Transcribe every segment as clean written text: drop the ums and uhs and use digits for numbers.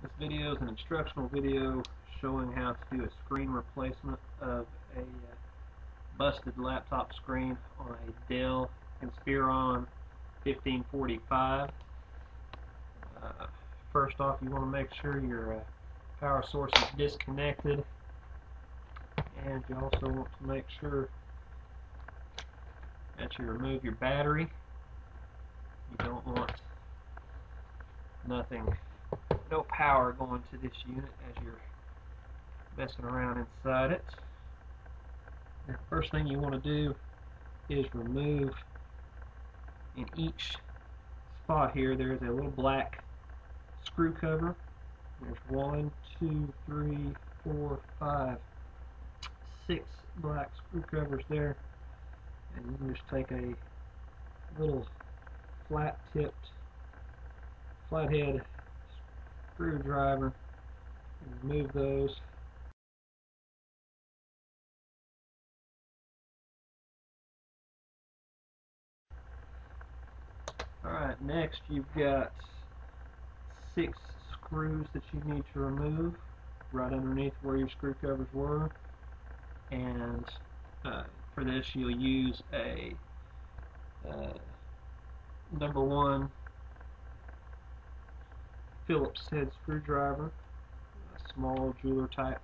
This video is an instructional video showing how to do a screen replacement of a busted laptop screen on a Dell Inspiron 1545. First off, you want to make sure your power source is disconnected, and you also want to make sure that you remove your battery. You don't want no power going to this unit as you're messing around inside it. The first thing you want to do is remove, in each spot here there is a little black screw cover. There's 1, 2, 3, 4, 5, 6 black screw covers there, and you can just take a little flathead screwdriver and remove those. Alright, next you've got 6 screws that you need to remove right underneath where your screw covers were, and for this you'll use a number 1 Phillips head screwdriver, a small jeweler type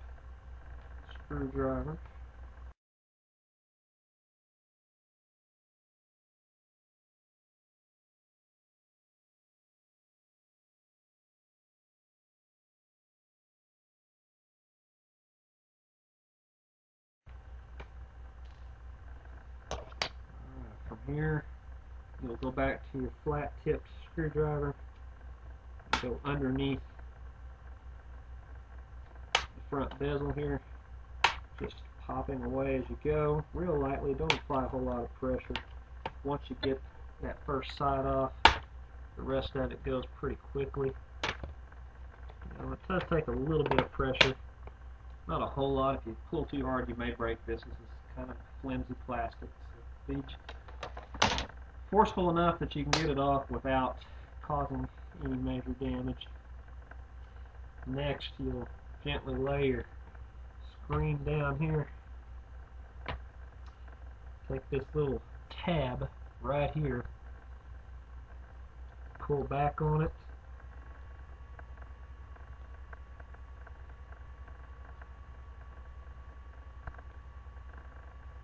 screwdriver. From here, you'll go back to your flat-tipped screwdriver, go underneath the front bezel here, just popping away as you go, real lightly. Don't apply a whole lot of pressure. Once you get that first side off, the rest of it goes pretty quickly. It does take a little bit of pressure, not a whole lot. If you pull too hard, you may break this. This is kind of flimsy plastic. So be forceful enough that you can get it off without causing any major damage. Next, you'll gently lay your screen down here. Take this little tab right here, pull back on it,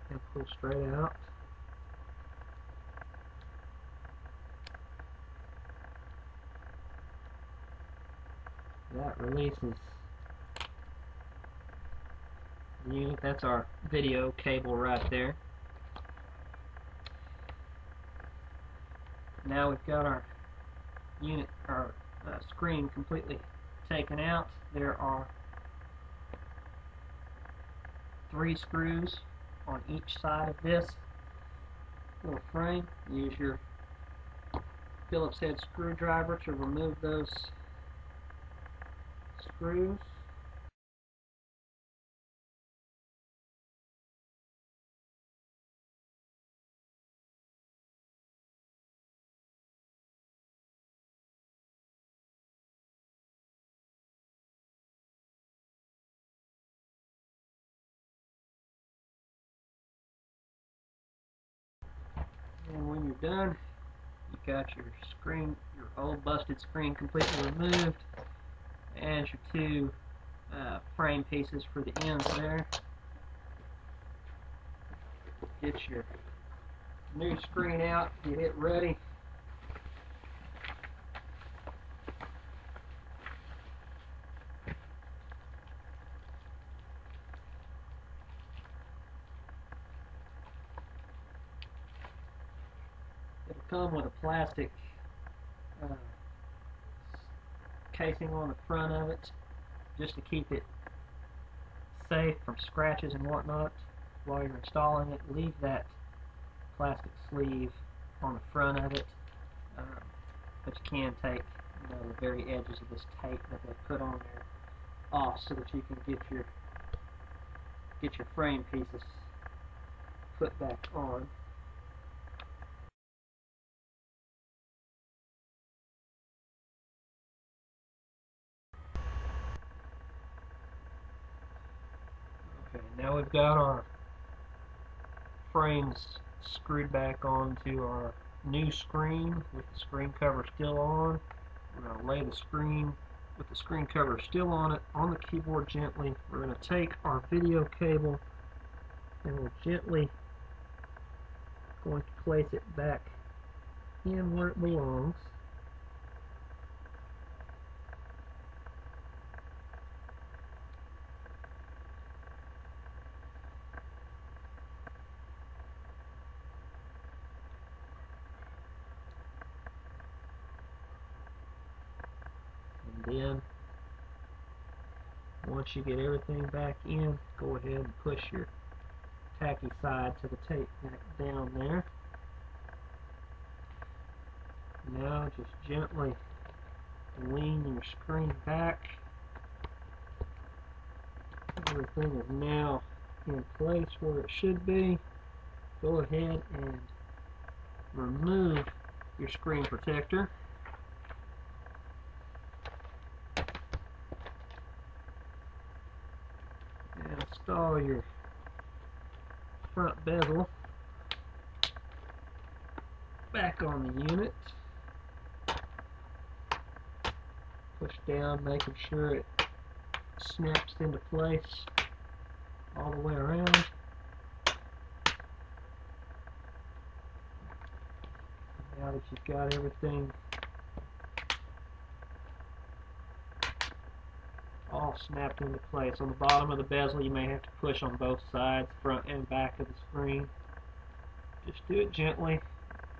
and pull straight out. That releases the unit. That's our video cable right there. Now we've got our unit, our screen completely taken out. There are 3 screws on each side of this little frame. Use your Phillips head screwdriver to remove those screws. And when you're done, you've got your screen, your old busted screen completely removed, and your 2 frame pieces for the ends there. Get your new screen out, get it ready. It'll come with a plastic casing on the front of it, just to keep it safe from scratches and whatnot. While you're installing it, leave that plastic sleeve on the front of it, but you can take the very edges of this tape that they put on there off, so that you can get your frame pieces put back on. Okay, now we've got our frames screwed back onto our new screen with the screen cover still on. We're going to lay the screen with the screen cover still on it on the keyboard gently. We're going to take our video cable and we're gently going to place it back in where it belongs. And then once you get everything back in, go ahead and push your tacky side to the tape back down there. Now just gently lean your screen back. Everything is now in place where it should be. Go ahead and remove your screen protector. And install your front bezel back on the unit. Push down, making sure it snaps into place all the way around. Now that you've got everything all snapped into place, on the bottom of the bezel you may have to push on both sides, front and back of the screen. Just do it gently.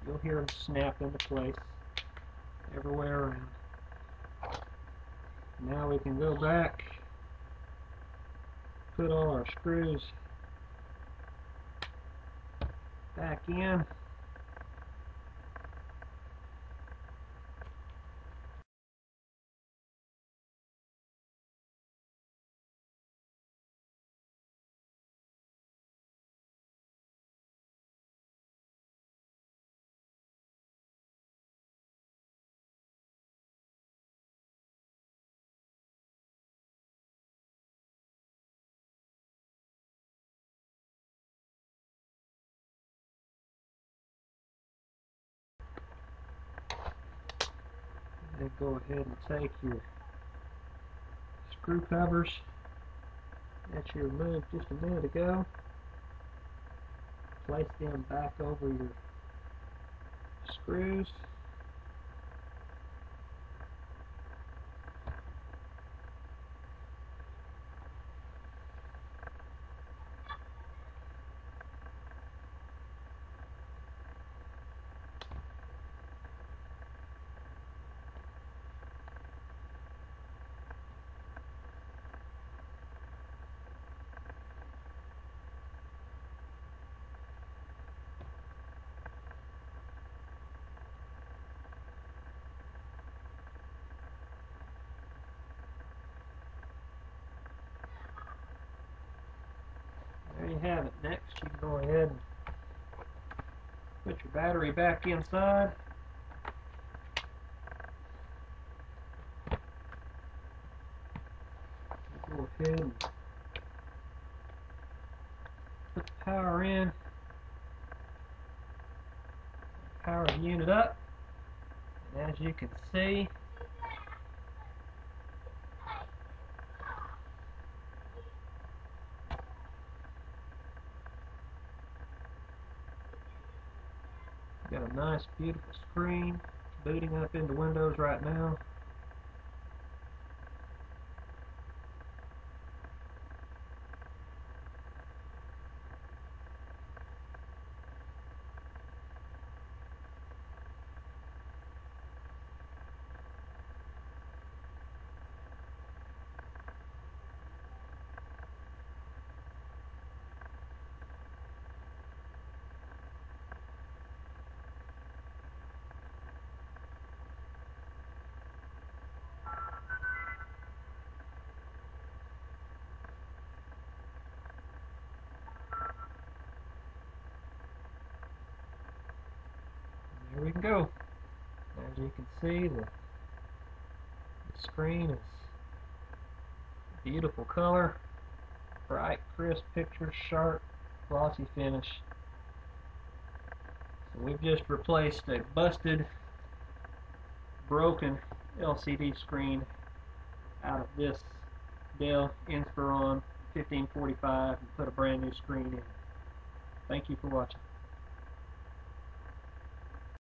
You'll hear them snap into place everywhere around. Now we can go back, put all our screws back in. Then go ahead and take your screw covers that you removed just a minute ago, place them back over your screws. There you have it. Next, you can go ahead and put your battery back inside. Go ahead and put the power in. Power the unit up. And as you can see, got a nice, beautiful screen booting up into Windows right now. There we can go. As you can see, the screen is a beautiful color. bright, crisp picture, sharp, glossy finish. So we've just replaced a busted, broken LCD screen out of this Dell Inspiron 1545 and put a brand new screen in. Thank you for watching.